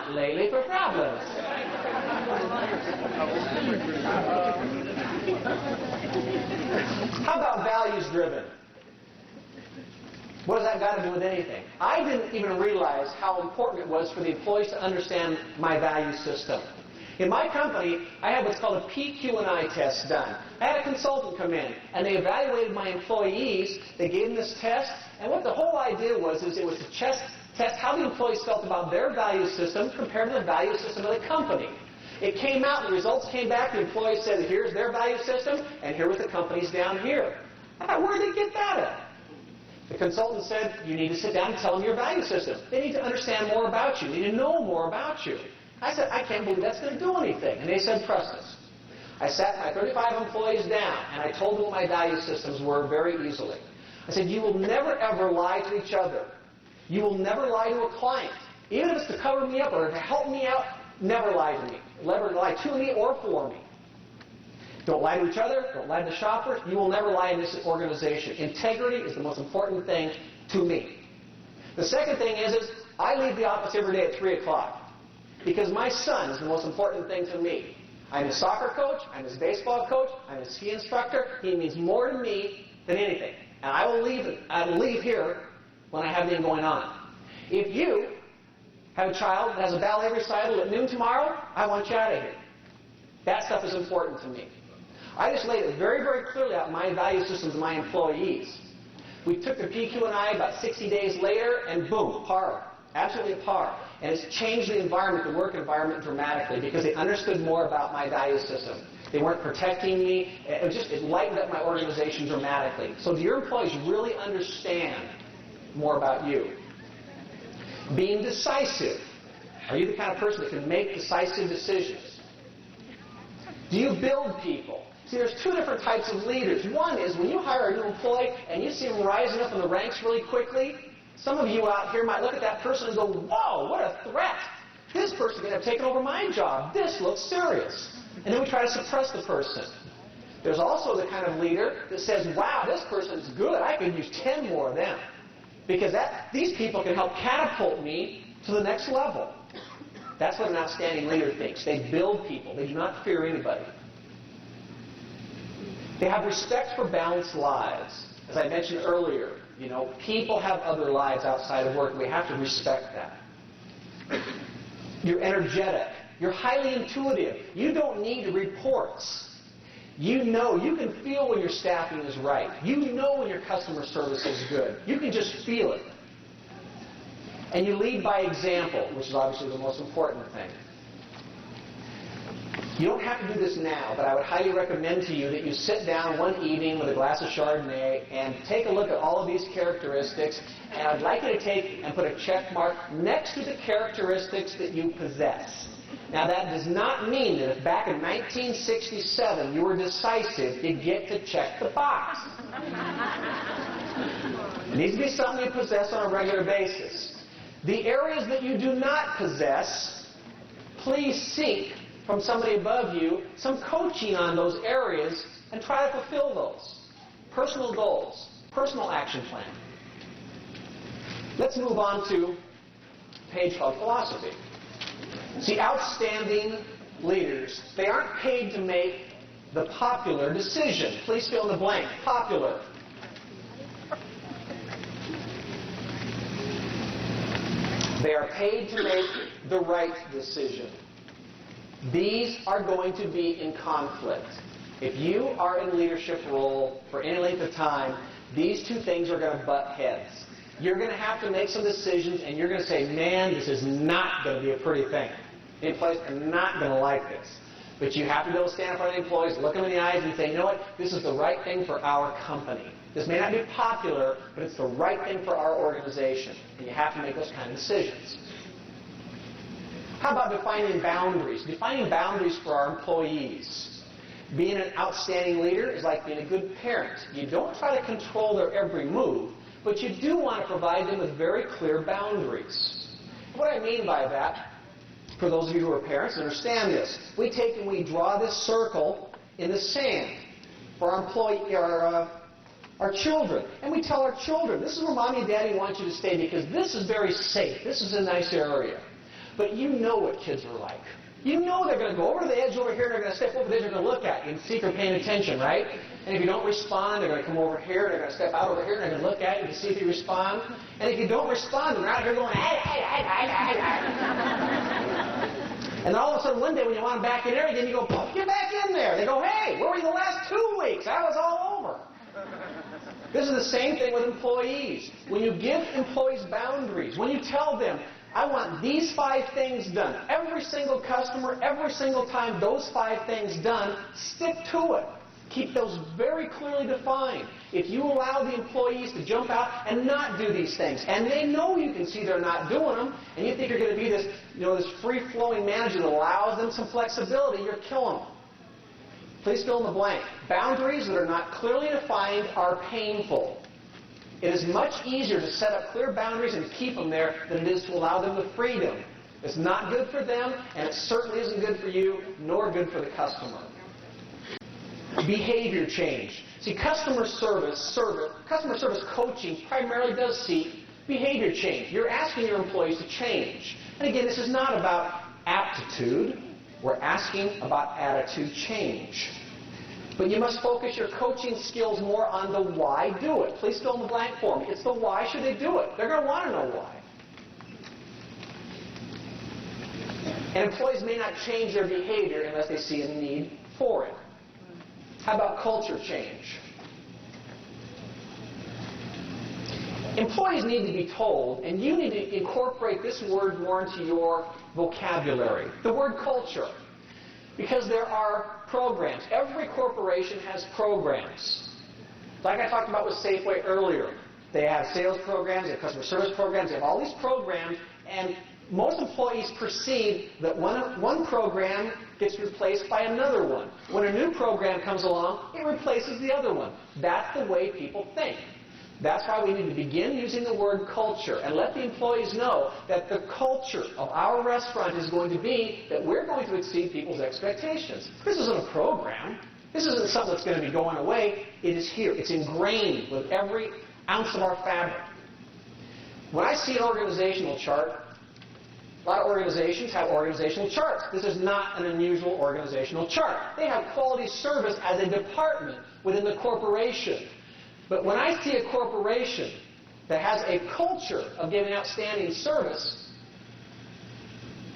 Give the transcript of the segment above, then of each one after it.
not lately for problems. How about values-driven? What has that got to do with anything? I didn't even realize how important it was for the employees to understand my value system. In my company, I had what's called a PQ&I test done. I had a consultant come in, and they evaluated my employees. They gave them this test, and what the whole idea was is it was to test how the employees felt about their value system compared to the value system of the company. It came out, the results came back, the employees said, here's their value system, and here was the company's down here. I thought, where did they get that at? The consultant said, you need to sit down and tell them your value system. They need to understand more about you. They need to know more about you. I said, I can't believe that's going to do anything. And they said, trust us. I sat my 35 employees down, and I told them what my value systems were very easily. I said, you will never, ever lie to each other. You will never lie to a client. Even if it's to cover me up or to help me out, never lie to me. Never lie to me or for me. Don't lie to each other. Don't lie to the shoppers. You will never lie in this organization. Integrity is the most important thing to me. The second thing is I leave the office every day at 3 o'clock because my son is the most important thing to me. I'm his soccer coach. I'm his baseball coach. I'm his ski instructor. He means more to me than anything. And I will leave here when I have anything going on. If you have a child that has a ballet recital at noon tomorrow, I want you out of here. That stuff is important to me. I just laid it very, very clearly out my value systems to my employees. We took the PQ&I about 60 days later, and boom, par. Absolutely a par. And it's changed the environment, the work environment dramatically because they understood more about my value system. They weren't protecting me. It lightened up my organization dramatically. So do your employees really understand more about you? Being decisive. Are you the kind of person that can make decisive decisions? Do you build people? See, there's two different types of leaders. One is when you hire a new employee and you see them rising up in the ranks really quickly, some of you out here might look at that person and go, whoa, what a threat. This person could have taken over my job. This looks serious. And then we try to suppress the person. There's also the kind of leader that says, wow, this person's good. I could use 10 more of them. Because these people can help catapult me to the next level. That's what an outstanding leader thinks. They build people. They do not fear anybody. They have respect for balanced lives. As I mentioned earlier, people have other lives outside of work. We have to respect that. You're energetic. You're highly intuitive. You don't need reports. You can feel when your staffing is right. You know when your customer service is good. You can just feel it. And you lead by example, which is obviously the most important thing. You don't have to do this now, but I would highly recommend to you that you sit down one evening with a glass of Chardonnay and take a look at all of these characteristics, and I'd like you to take and put a check mark next to the characteristics that you possess. Now, that does not mean that if back in 1967 you were decisive, you get to check the box. It needs to be something you possess on a regular basis. The areas that you do not possess, please seek from somebody above you some coaching on those areas and try to fulfill those. Personal goals, personal action plan. Let's move on to a page called philosophy. See, outstanding leaders, they aren't paid to make the popular decision. Please fill in the blank. Popular. They are paid to make the right decision. These are going to be in conflict. If you are in a leadership role for any length of time, these two things are going to butt heads. You're going to have to make some decisions, and you're going to say, man, this is not going to be a pretty thing. The employees are not going to like this. But you have to be able to stand in front of the employees, look them in the eyes, and say, you know what? This is the right thing for our company. This may not be popular, but it's the right thing for our organization. And you have to make those kind of decisions. How about defining boundaries? Defining boundaries for our employees. Being an outstanding leader is like being a good parent. You don't try to control their every move, but you do want to provide them with very clear boundaries. What I mean by that, for those of you who are parents, understand this. We take and we draw this circle in the sand for our children. And we tell our children, this is where Mommy and Daddy want you to stay because this is very safe. This is a nice area. But you know what kids are like. You know they're going to go over to the edge over here and they're going to step over there, they're going to look at you and see if you're paying attention, right? And if you don't respond, they're going to come over here, they're going to step out over here, and they're going to look at you to see if you respond. And if you don't respond, they're out here going, hey, hey, hey, hey, hey, hey. And then all of a sudden one day when you want them back in there again, you go, get back in there. They go, hey, where were you the last 2 weeks? That was all over. This is the same thing with employees. When you give employees boundaries, when you tell them, I want these 5 things done, every single customer, every single time those 5 things done, stick to it. Keep those very clearly defined. If you allow the employees to jump out and not do these things, and they know you can see they're not doing them, and you think you're going to be this, this free-flowing manager that allows them some flexibility, you're killing them. Please fill in the blank. Boundaries that are not clearly defined are painful. It is much easier to set up clear boundaries and keep them there than it is to allow them the freedom. It's not good for them, and it certainly isn't good for you, nor good for the customer. Behavior change. See, customer service coaching primarily does seek behavior change. You're asking your employees to change. And again, this is not about aptitude. We're asking about attitude change. But you must focus your coaching skills more on the why do it. Please fill in the blank for me. It's the why should they do it. They're going to want to know why. And employees may not change their behavior unless they see a need for it. How about culture change? Employees need to be told, and you need to incorporate this word more into your vocabulary, the word culture. Because there are programs. Every corporation has programs. Like I talked about with Safeway earlier. They have sales programs, they have customer service programs, they have all these programs, and most employees perceive that one program gets replaced by another one. When a new program comes along, it replaces the other one. That's the way people think. That's why we need to begin using the word culture and let the employees know that the culture of our restaurant is going to be that we're going to exceed people's expectations. This isn't a program. This isn't something that's going to be going away. It is here. It's ingrained with every ounce of our fabric. When I see an organizational chart, a lot of organizations have organizational charts. This is not an unusual organizational chart. They have quality service as a department within the corporation. But when I see a corporation that has a culture of giving outstanding service,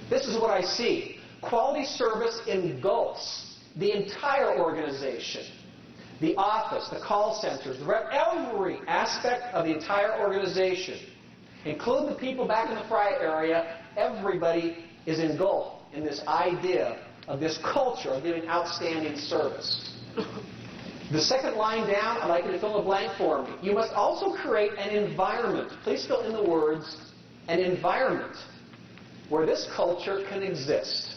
this is what I see. Quality service engulfs the entire organization. The office, the call centers, every aspect of the entire organization. Include the people back in the fry area, everybody is engulfed in this idea of this culture of giving outstanding service. The second line down, I'd like you to fill in the blank for me. You must also create an environment. Please fill in the words, an environment where this culture can exist.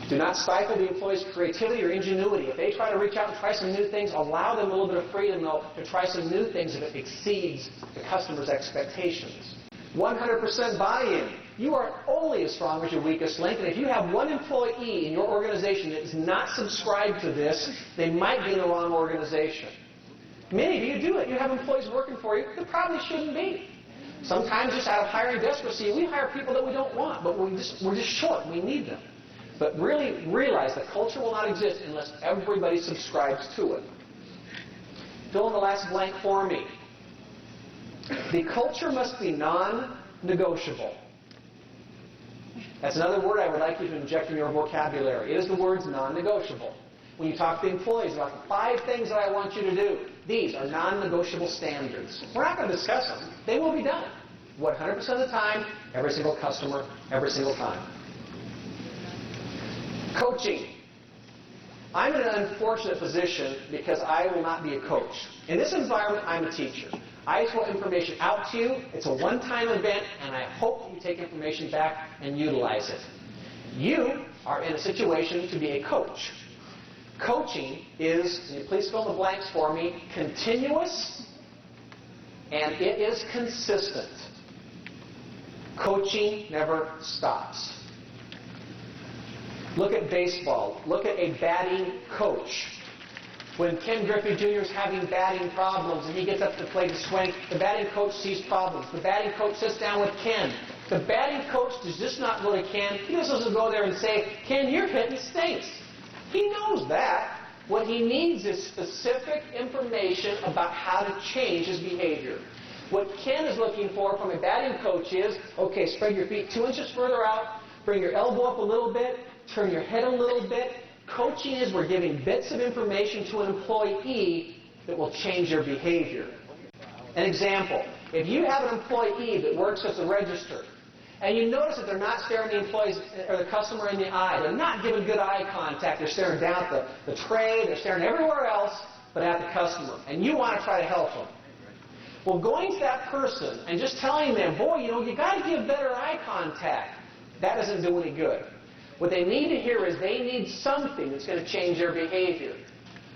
Do not stifle the employees' creativity or ingenuity. If they try to reach out and try some new things, allow them a little bit of freedom, though, to try some new things if it exceeds the customer's expectations. 100% buy-in. You are only as strong as your weakest link, and if you have one employee in your organization that is not subscribed to this, they might be in the wrong organization. Many of you do it. You have employees working for you that probably shouldn't be. Sometimes just out of hiring desperacy, we hire people that we don't want, but we're just short. We need them. But really realize that culture will not exist unless everybody subscribes to it. Fill in the last blank for me. The culture must be non-negotiable. That's another word I would like you to inject in your vocabulary. It is the words non-negotiable. When you talk to the employees about the 5 things that I want you to do, these are non-negotiable standards. We're not going to discuss them. They will be done. 100% of the time, every single customer, every single time. Coaching. I'm in an unfortunate position because I will not be a coach. In this environment, I'm a teacher. I throw information out to you. It's a one-time event, and I hope that you take information back and utilize it. You are in a situation to be a coach. Coaching is, and please fill in the blanks for me, continuous, and it is consistent. Coaching never stops. Look at baseball. Look at a batting coach. When Ken Griffey Jr. is having batting problems and he gets up to the plate to swing, the batting coach sees problems. The batting coach sits down with Ken. The batting coach does just not go to Ken. He doesn't go there and say, Ken, your hitting stinks. He knows that. What he needs is specific information about how to change his behavior. What Ken is looking for from a batting coach is, okay, spread your feet 2 inches further out, bring your elbow up a little bit, turn your head a little bit. Coaching is we're giving bits of information to an employee that will change their behavior. An example, if you have an employee that works at the register, and you notice that they're not staring the employees or the customer in the eye, they're not giving good eye contact, they're staring down at the tray, they're staring everywhere else but at the customer, and you want to try to help them. Well, going to that person and just telling them, boy, you got to give better eye contact, that doesn't do any good. What they need to hear is they need something that's going to change their behavior.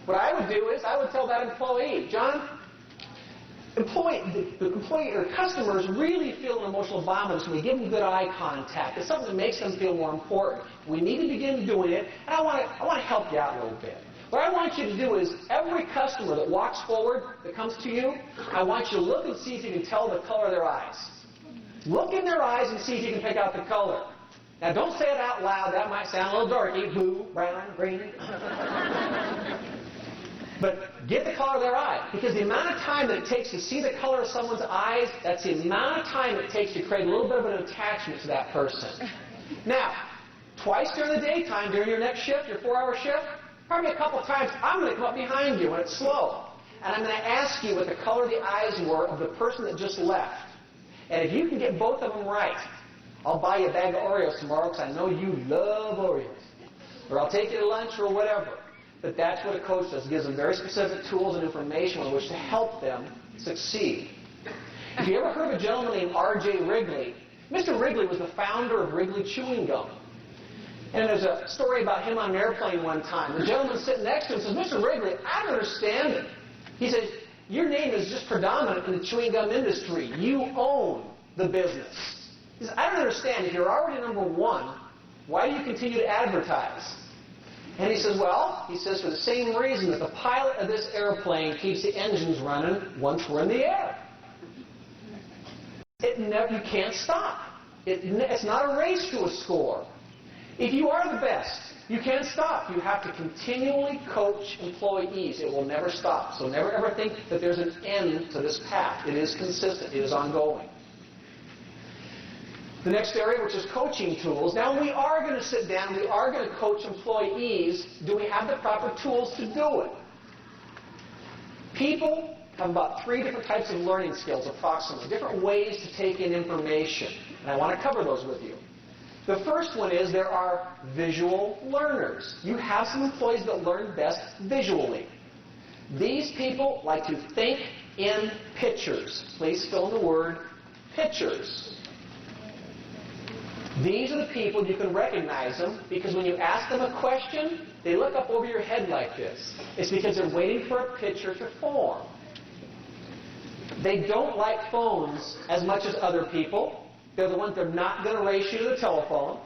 What I would do is I would tell that employee, John, the employee or customers really feel an emotional bond with us when we give them good eye contact. It's something that makes them feel more important. We need to begin doing it, and I want to help you out a little bit. What I want you to do is every customer that walks forward, that comes to you, I want you to look and see if you can tell the color of their eyes. Look in their eyes and see if you can pick out the color. Now, don't say it out loud. That might sound a little darky. Blue, brown, green. But get the color of their eye. Because the amount of time that it takes to see the color of someone's eyes, that's the amount of time it takes to create a little bit of an attachment to that person. Now, twice during the daytime, during your next shift, your 4-hour shift, probably a couple times, I'm going to come up behind you when it's slow. And I'm going to ask you what the color of the eyes were of the person that just left. And if you can get both of them right, I'll buy you a bag of Oreos tomorrow because I know you love Oreos. Or I'll take you to lunch or whatever. But that's what a coach does. It gives them very specific tools and information with which to help them succeed. If you ever heard of a gentleman named R.J. Wrigley, Mr. Wrigley was the founder of Wrigley Chewing Gum. And there's a story about him on an airplane one time. The gentleman sitting next to him says, Mr. Wrigley, I don't understand it. He says, your name is just predominant in the chewing gum industry. You own the business. He says, I don't understand. If you're already number one, why do you continue to advertise? And he says, well, for the same reason that the pilot of this airplane keeps the engines running once we're in the air. You can't stop. It's not a race to a score. If you are the best, you can't stop. You have to continually coach employees. It will never stop. So never ever think that there's an end to this path. It is consistent. It is ongoing. The next area, which is coaching tools. Now, we are going to sit down. We are going to coach employees. Do we have the proper tools to do it? People have about 3 different types of learning skills, approximately, different ways to take in information. And I want to cover those with you. The first one is there are visual learners. You have some employees that learn best visually. These people like to think in pictures. Please fill in the word pictures. These are the people, you can recognize them, because when you ask them a question, they look up over your head like this. It's because they're waiting for a picture to form. They don't like phones as much as other people. They're the ones that are not going to race you to the telephone.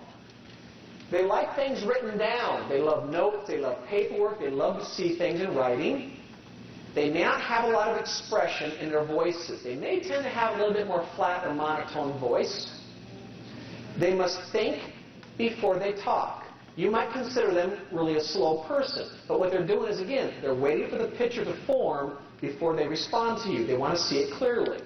They like things written down. They love notes. They love paperwork. They love to see things in writing. They may not have a lot of expression in their voices. They may tend to have a little bit more flat or monotone voice. They must think before they talk. You might consider them really a slow person. But what they're doing is, again, they're waiting for the picture to form before they respond to you. They want to see it clearly.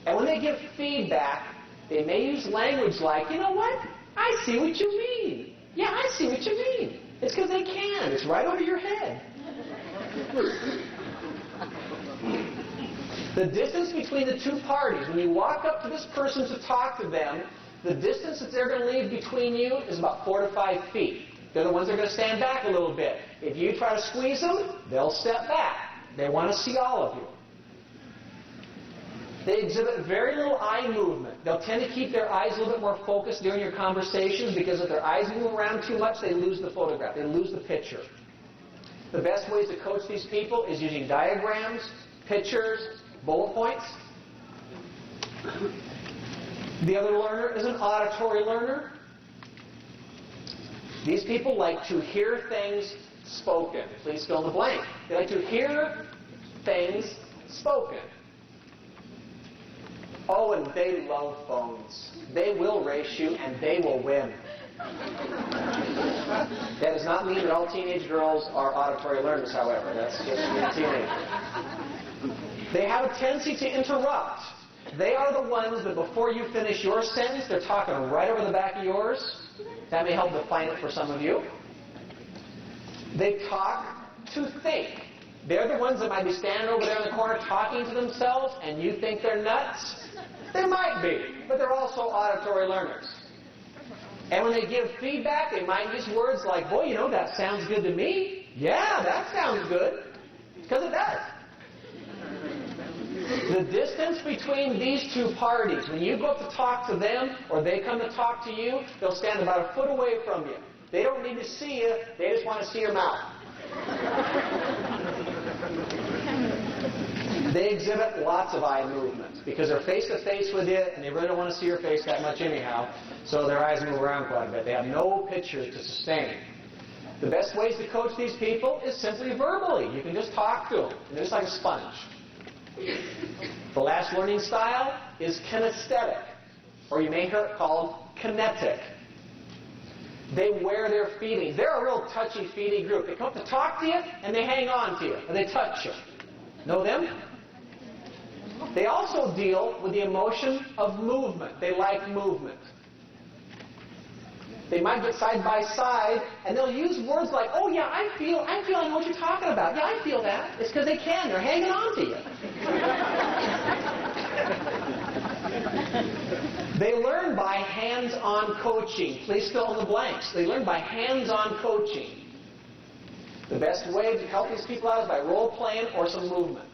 And when they give feedback, they may use language like, you know what? I see what you mean. Yeah, I see what you mean. It's because they can. It's right over your head. The distance between the two parties, when you walk up to this person to talk to them, the distance that they're going to leave between you is about 4 to 5 feet. They're the ones that are going to stand back a little bit. If you try to squeeze them, they'll step back. They want to see all of you. They exhibit very little eye movement. They'll tend to keep their eyes a little bit more focused during your conversations, because if their eyes move around too much, they lose the photograph. They lose the picture. The best ways to coach these people is using diagrams, pictures, bullet points. The other learner is an auditory learner. These people like to hear things spoken. Please fill in the blank. They like to hear things spoken. Oh, and they love phones. They will race you, and they will win. That does not mean that all teenage girls are auditory learners, however. That's just being a teenager. They have a tendency to interrupt. They are the ones that before you finish your sentence, they're talking right over the back of yours. That may help define it for some of you. They talk to think. They're the ones that might be standing over there in the corner talking to themselves, and you think they're nuts. They might be, but they're also auditory learners. And when they give feedback, they might use words like, boy, you know, that sounds good to me. Yeah, that sounds good. Because it does. The distance between these two parties, when you go up to talk to them or they come to talk to you, they'll stand about a foot away from you. They don't need to see you. They just want to see your mouth. They exhibit lots of eye movement because they're face-to-face with you and they really don't want to see your face that much anyhow, so their eyes move around quite a bit. They have no picture to sustain. The best ways to coach these people is simply verbally. You can just talk to them. They're just like a sponge. The last learning style is kinesthetic, or you may hear it called kinetic. They wear their feelings. They're a real touchy-feely group. They come up to talk to you, and they hang on to you, and they touch you. Know them? They also deal with the emotion of movement. They like movement. They might get side by side, and they'll use words like, oh yeah, I know what you're talking about. Yeah, I feel that. It's because they can. They're hanging on to you. They learn by hands-on coaching. Please fill in the blanks. They learn by hands-on coaching. The best way to help these people out is by role-playing or some movement.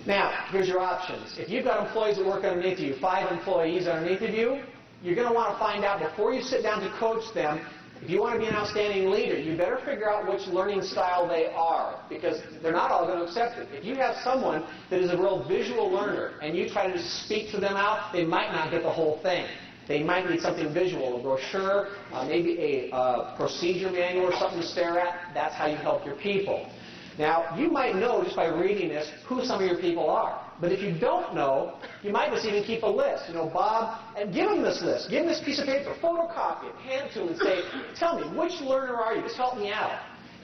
Now, here's your options. If you've got employees that work underneath you, 5 employees underneath of you, you're going to want to find out before you sit down to coach them, if you want to be an outstanding leader, you better figure out which learning style they are, because they're not all going to accept it. If you have someone that is a real visual learner and you try to speak to them out, they might not get the whole thing. They might need something visual, a brochure, maybe a procedure manual or something to stare at. That's how you help your people. Now, you might know just by reading this who some of your people are. But if you don't know, you might just even keep a list. You know, Bob, and give him this list. Give him this piece of paper, photocopy it, hand it to him and say, tell me, which learner are you? Just help me out.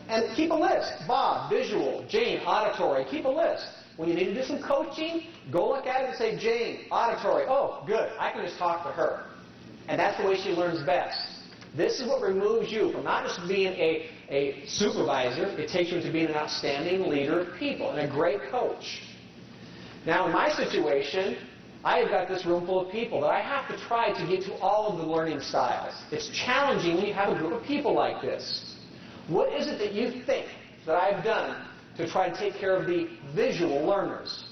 And keep a list. Bob, visual. Jane, auditory. Keep a list. When you need to do some coaching, go look at it and say, Jane, auditory. Oh, good. I can just talk to her. And that's the way she learns best. This is what removes you from not just being a supervisor. It takes you into being an outstanding leader of people and a great coach. Now, in my situation, I have got this room full of people that I have to try to get to all of the learning styles. It's challenging when you have a group of people like this. What is it that you think that I've done to try to take care of the visual learners?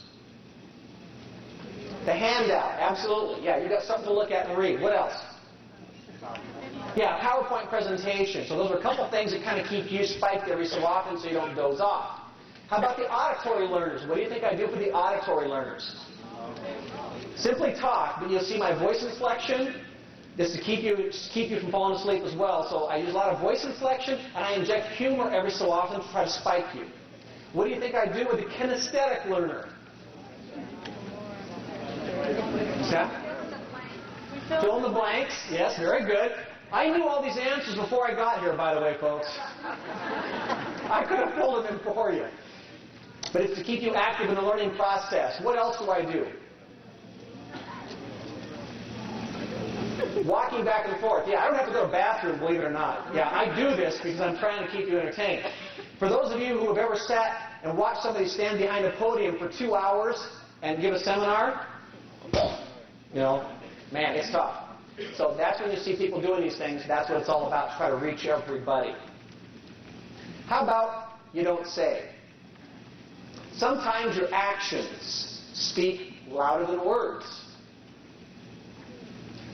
The handout, absolutely. Yeah, you've got something to look at and read. What else? Yeah, PowerPoint presentation. So those are a couple things that kind of keep you spiked every so often so you don't doze off. How about the auditory learners? What do you think I do for the auditory learners? Simply talk, but you'll see my voice inflection. This is to keep you from falling asleep as well. So I use a lot of voice inflection, and I inject humor every so often to try to spike you. What do you think I do with the kinesthetic learner? Fill in the blanks. Yes, very good. I knew all these answers before I got here, by the way, folks. I could have filled them in for you. But it's to keep you active in the learning process. What else do I do? Walking back and forth. Yeah, I don't have to go to the bathroom, believe it or not. Yeah, I do this because I'm trying to keep you entertained. For those of you who have ever sat and watched somebody stand behind a podium for 2 hours and give a seminar, you know, man, it's tough. So that's when you see people doing these things. That's what it's all about, to try to reach everybody. How about you don't say? Sometimes your actions speak louder than words.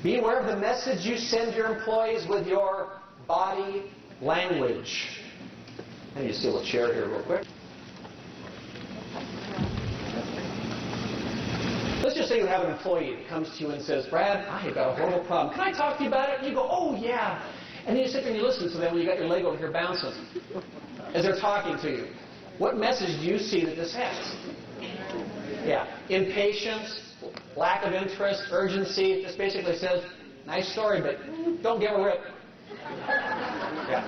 Be aware of the message you send your employees with your body language. I need to steal a chair here real quick. Let's just say you have an employee that comes to you and says, Brad, I have got a horrible problem. Can I talk to you about it? And you go, oh, yeah. And then you sit there and you listen to them when you got your leg over here bouncing as they're talking to you. What message do you see that this has? Yeah, impatience, lack of interest, urgency. This basically says, nice story, but don't give a rip. Yeah.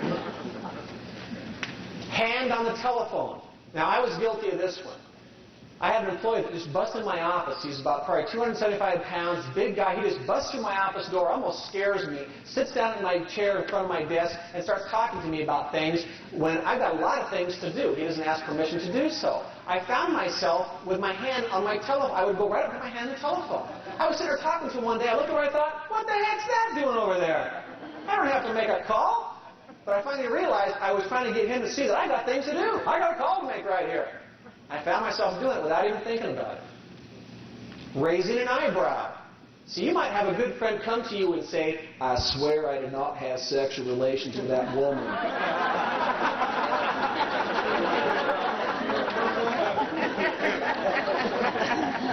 Hand on the telephone. Now, I was guilty of this one. I had an employee that just busted in my office. He's about probably 275 pounds, big guy. He just busts through my office door, almost scares me, sits down in my chair in front of my desk, and starts talking to me about things when I've got a lot of things to do. He doesn't ask permission to do so. I found myself with my hand on my telephone. I would go right up to my hand on the telephone. I was sitting there talking to him one day. I looked over and I thought, what the heck's that doing over there? I don't have to make a call. But I finally realized I was trying to get him to see that I got things to do. I got a call to make right here. I found myself doing it without even thinking about it. Raising an eyebrow. So you might have a good friend come to you and say, I swear I did not have sexual relations with that woman.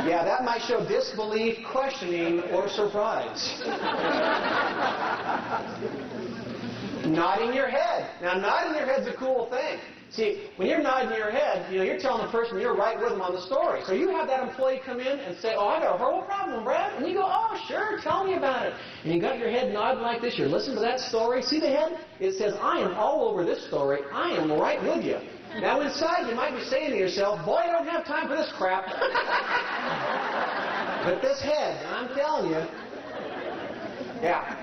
Yeah, that might show disbelief, questioning, or surprise. Nodding your head. Now, nodding your head's a cool thing. See, when you're nodding your head, you're telling the person you're right with them on the story. So you have that employee come in and say, oh, I got a horrible problem, Brad. And you go, oh, sure, tell me about it. And you got your head nodding like this. You're listening to that story. See the head? It says, I am all over this story. I am right with you. Now, inside, you might be saying to yourself, boy, I don't have time for this crap. But this head, I'm telling you, yeah.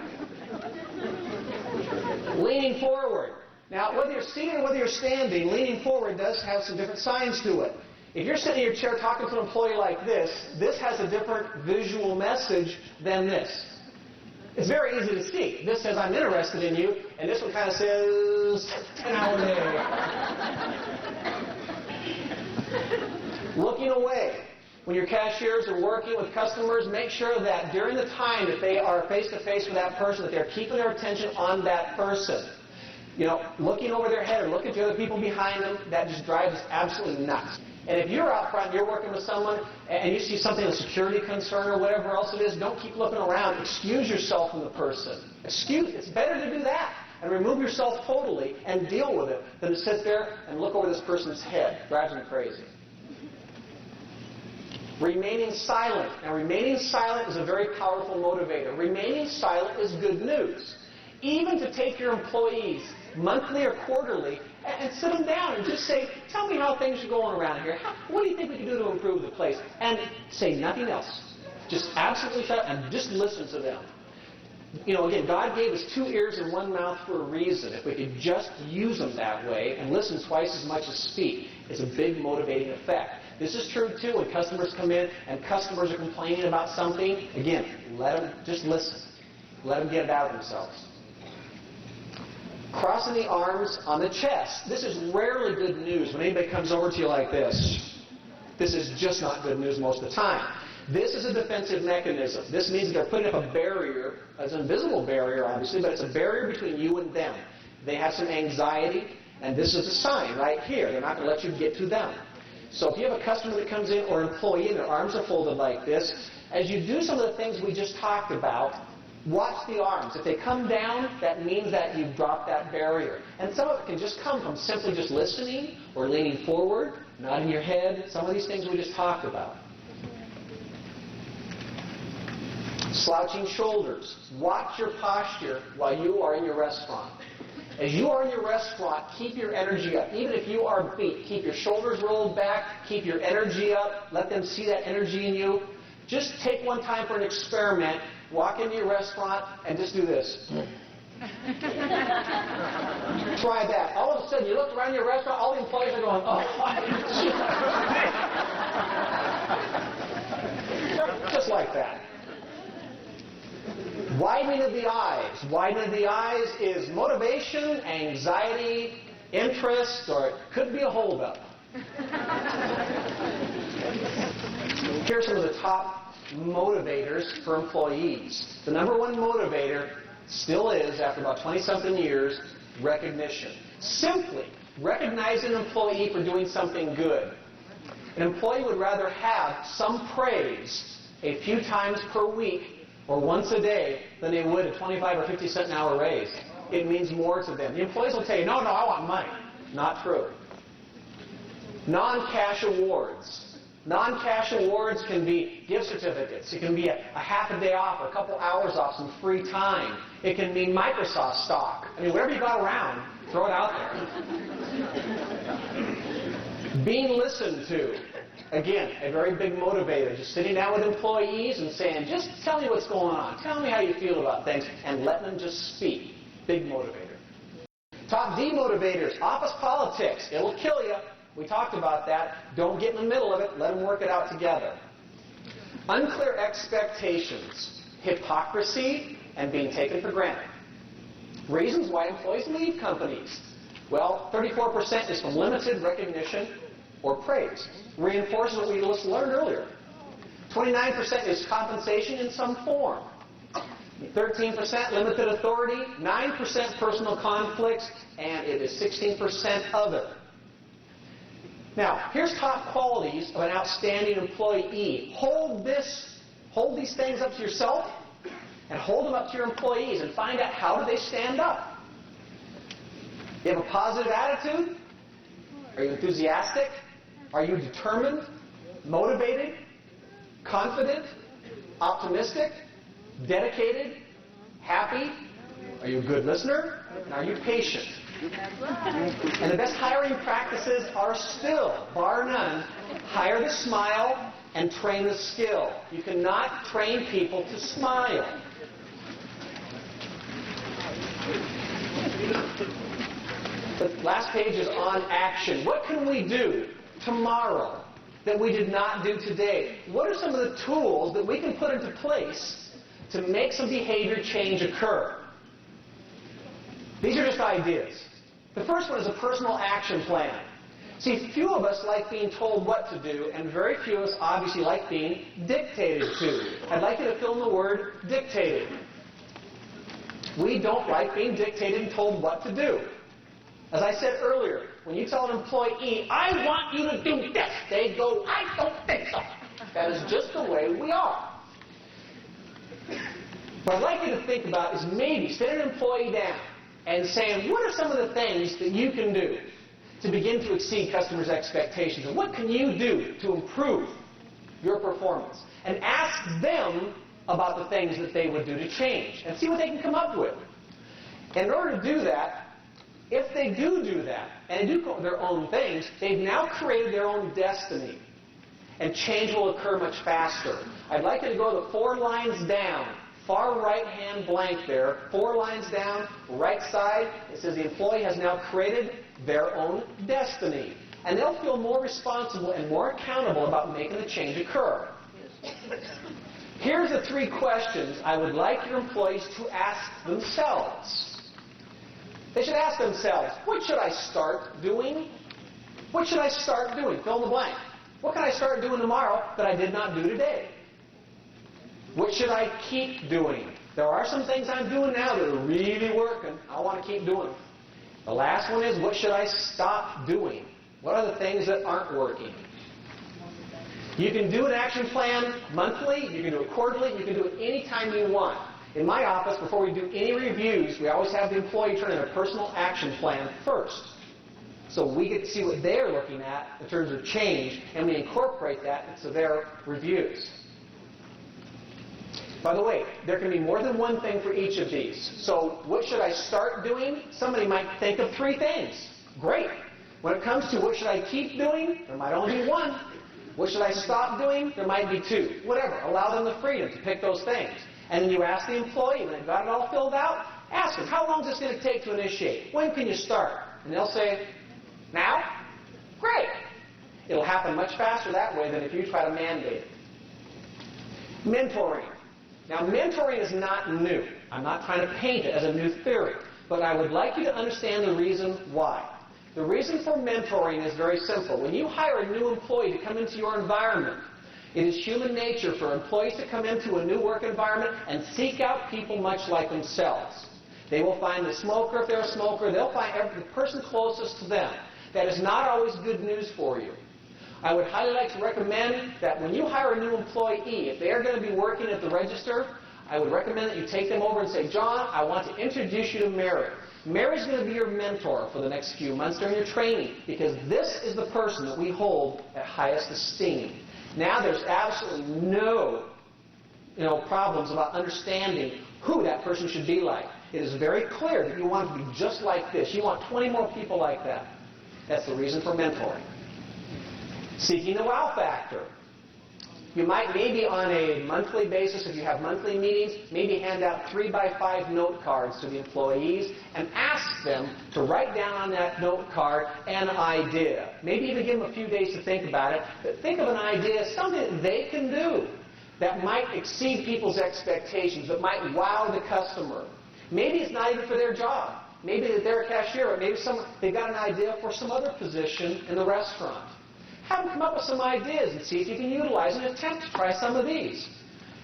Leaning forward. Now, whether you're seated or whether you're standing, leaning forward does have some different signs to it. If you're sitting in your chair talking to an employee like this has a different visual message than this. It's very easy to see. This says, I'm interested in you, and this one kind of says, 10-hour day. Looking away. When your cashiers are working with customers, make sure that during the time that they are face-to-face with that person, that they're keeping their attention on that person. Looking over their head or looking at the other people behind them, that just drives us absolutely nuts. And if you're out front, you're working with someone, and you see something, a security concern or whatever else it is, don't keep looking around. Excuse yourself from the person. It's better to do that and remove yourself totally and deal with it than to sit there and look over this person's head. Drives them crazy. Remaining silent. Now, remaining silent is a very powerful motivator. Remaining silent is good news. Even to take your employees monthly or quarterly and sit them down and just say, tell me how things are going around here. What do you think we can do to improve the place? And say nothing else. Just absolutely shut up and just listen to them. Again, God gave us 2 ears and 1 mouth for a reason. If we could just use them that way and listen twice as much as speak, it's a big motivating effect. This is true, too, when customers come in and customers are complaining about something. Again, let them just listen. Let them get it out of themselves. Crossing the arms on the chest. This is rarely good news when anybody comes over to you like this. This is just not good news most of the time. This is a defensive mechanism. This means that they're putting up a barrier. It's an invisible barrier, obviously, but it's a barrier between you and them. They have some anxiety, and this is a sign right here. They're not going to let you get to them. So if you have a customer that comes in or an employee and their arms are folded like this, as you do some of the things we just talked about, watch the arms. If they come down, that means that you've dropped that barrier. And some of it can just come from simply just listening or leaning forward, nodding your head, some of these things we just talked about. Slouching shoulders. Watch your posture while you are in your restaurant. As you are in your restaurant, keep your energy up. Even if you are beat, keep your shoulders rolled back, keep your energy up, let them see that energy in you. Just take one time for an experiment. Walk into your restaurant and just do this. Try that. All of a sudden, you look around your restaurant, all the employees are going, oh, just like that. Widening of the eyes. Widening of the eyes is motivation, anxiety, interest, or it could be a holdup. Here are some of the top motivators for employees. The number one motivator still is, after about 20-something years, recognition. Simply recognizing an employee for doing something good. An employee would rather have some praise a few times per week or once a day than they would a 25 or 50 cent an hour raise. it means more to them. The employees will tell you, no, I want money. Not true. Non-cash awards. Non-cash awards can be gift certificates. It can be a half a day off or a couple hours off, some free time. It can mean Microsoft stock. I mean, whatever you got around, throw it out there. Being listened to. Again, a very big motivator. Just sitting down with employees and saying, just tell me what's going on. Tell me how you feel about things. And letting them just speak. Big motivator. Top demotivators. Office politics. It'll kill you. We talked about that. Don't get in the middle of it. Let them work it out together. Unclear expectations. Hypocrisy and being taken for granted. Reasons why employees leave companies. Well, 34% is from limited recognition or praise. Reinforces what we just learned earlier. 29% is compensation in some form. 13% limited authority. 9% personal conflicts. And it is 16% other. Now, here's top qualities of an outstanding employee. Hold these things up to yourself and hold them up to your employees and find out how do they stand up. You have a positive attitude? Are you enthusiastic? Are you determined, motivated, confident, optimistic, dedicated, happy? Are you a good listener? And are you patient? And the best hiring practices are still, bar none, hire the smile and train the skill. You cannot train people to smile. The last page is on action. What can we do tomorrow that we did not do today? What are some of the tools that we can put into place to make some behavior change occur? These are just ideas. The first one is a personal action plan. See, few of us like being told what to do, and very few of us obviously like being dictated to. I'd like you to fill in the word dictated. We don't like being dictated and told what to do. As I said earlier, when you tell an employee, I want you to do this, they go, I don't think so. That is just the way we are. What I'd like you to think about is maybe sitting an employee down and saying, what are some of the things that you can do to begin to exceed customers' expectations? And what can you do to improve your performance? And ask them about the things that they would do to change and see what they can come up with. And in order to do that, if they do that, and they do their own things, they've now created their own destiny. And change will occur much faster. I'd like you to go the 4 lines down. Far right-hand blank there, 4 lines down, right side, it says the employee has now created their own destiny. And they'll feel more responsible and more accountable about making the change occur. Here's the 3 questions I would like your employees to ask themselves. They should ask themselves, what should I start doing? What should I start doing? Fill in the blank. What can I start doing tomorrow that I did not do today? What should I keep doing? There are some things I'm doing now that are really working. I want to keep doing them. The last one is, what should I stop doing? What are the things that aren't working? You can do an action plan monthly, you can do it quarterly, you can do it anytime you want. In my office, before we do any reviews, we always have the employee turn in a personal action plan first. So we get to see what they're looking at in terms of change, and we incorporate that into their reviews. By the way, there can be more than one thing for each of these. So what should I start doing? Somebody might think of 3 things. Great. When it comes to what should I keep doing, there might only be 1. What should I stop doing? There might be 2. Whatever. Allow them the freedom to pick those things. And then you ask the employee, when they've got it all filled out, ask them, how long is this going to take to initiate? When can you start? And they'll say, now? Great. It'll happen much faster that way than if you try to mandate it. Mentoring. Now, mentoring is not new. I'm not trying to paint it as a new theory. But I would like you to understand the reason why. The reason for mentoring is very simple. When you hire a new employee to come into your environment, it is human nature for employees to come into a new work environment and seek out people much like themselves. They will find the smoker if they're a smoker. They'll find the person closest to them. That is not always good news for you. I would highly like to recommend that when you hire a new employee, if they are going to be working at the register, I would recommend that you take them over and say, John, I want to introduce you to Mary. Mary's going to be your mentor for the next few months during your training, because this is the person that we hold at highest esteem. Now there's absolutely no problems about understanding who that person should be like. It is very clear that you want to be just like this. You want 20 more people like that. That's the reason for mentoring. Seeking the wow factor. You might maybe on a monthly basis, if you have monthly meetings, maybe hand out 3x5 note cards to the employees and ask them to write down on that note card an idea. Maybe even give them a few days to think about it. But think of an idea, something that they can do that might exceed people's expectations, that might wow the customer. Maybe it's not even for their job. Maybe they're a cashier, or maybe they've got an idea for some other position in the restaurant. Have them come up with some ideas and see if you can utilize and attempt to try some of these.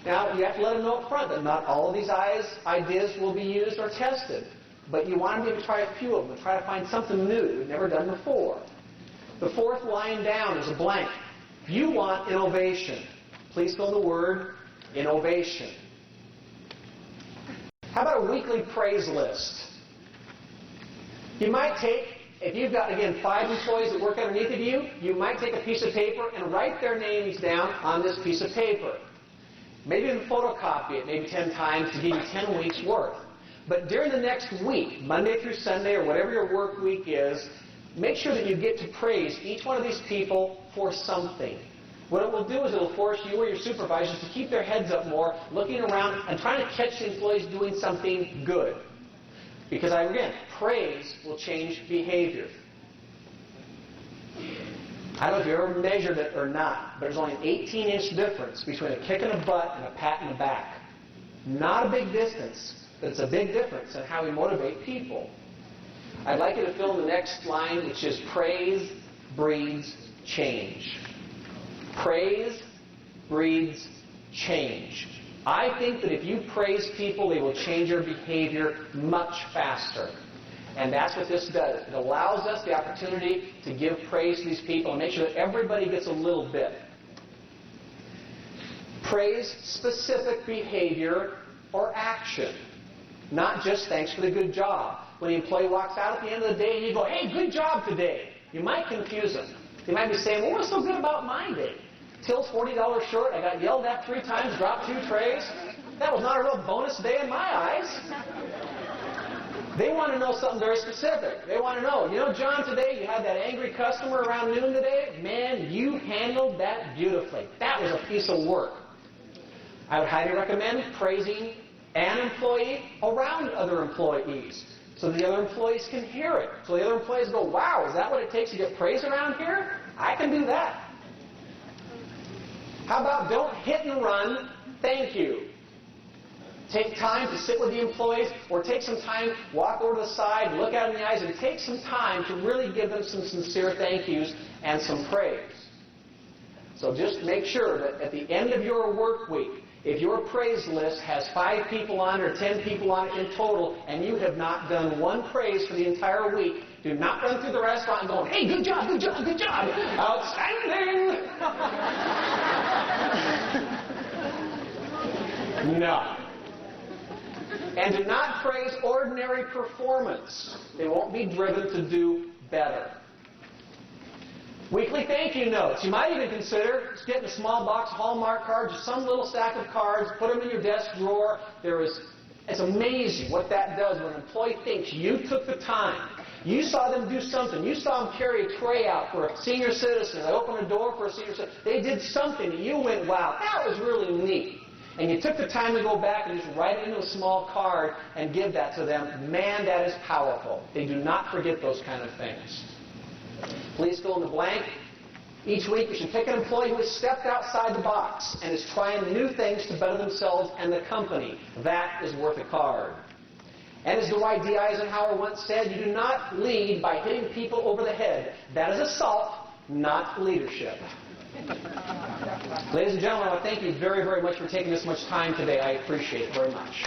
Now, you have to let them know up front that not all of these ideas will be used or tested. But you want them to try a few of them and try to find something new that you've never done before. The fourth line down is a blank. You want innovation. Please fill in the word innovation. How about a weekly praise list? You might take, if you've got, again, 5 employees that work underneath of you, you might take a piece of paper and write their names down on this piece of paper. Maybe even photocopy it maybe 10 times to give you 10 weeks' worth. But during the next week, Monday through Sunday or whatever your work week is, make sure that you get to praise each one of these people for something. What it will do is it will force you or your supervisors to keep their heads up more, looking around and trying to catch the employees doing something good. Because, again, praise will change behavior. I don't know if you ever measured it or not, but there's only an 18-inch difference between a kick in the butt and a pat in the back. Not a big distance, but it's a big difference in how we motivate people. I'd like you to fill in the next line, which is praise breeds change. Praise breeds change. I think that if you praise people, they will change their behavior much faster. And that's what this does. It allows us the opportunity to give praise to these people and make sure that everybody gets a little bit. Praise specific behavior or action. Not just thanks for the good job. When the employee walks out at the end of the day and you go, hey, good job today, you might confuse them. They might be saying, well, what's so good about my day? Till's $40 short, I got yelled at 3 times, dropped 2 trays. That was not a real bonus day in my eyes. They want to know something very specific. They want to know, John, today you had that angry customer around noon today. Man, you handled that beautifully. That was a piece of work. I would highly recommend praising an employee around other employees so the other employees can hear it. So the other employees go, wow, is that what it takes to get praise around here? I can do that. How about don't hit and run, thank you. Take time to sit with the employees, or take some time, walk over to the side, look at them in the eyes, and take some time to really give them some sincere thank yous and some praise. So just make sure that at the end of your work week, if your praise list has 5 people on it or 10 people on it in total, and you have not done one praise for the entire week, do not run through the restaurant going, hey, good job, good job, good job, outstanding! No. And do not praise ordinary performance. They won't be driven to do better. Weekly thank you notes. You might even consider just getting a small box of Hallmark cards or some little stack of cards, put them in your desk drawer. It's amazing what that does when an employee thinks you took the time. You saw them do something. You saw them carry a tray out for a senior citizen. They opened a door for a senior citizen. They did something. You went, wow, that was really neat. And you took the time to go back and just write it into a small card and give that to them. Man, that is powerful. They do not forget those kind of things. Please fill in the blank. Each week you should pick an employee who has stepped outside the box and is trying new things to better themselves and the company. That is worth a card. And as Dwight D. Eisenhower once said, you do not lead by hitting people over the head. That is assault, not leadership. Ladies and gentlemen, I want to thank you very, very much for taking this much time today. I appreciate it very much.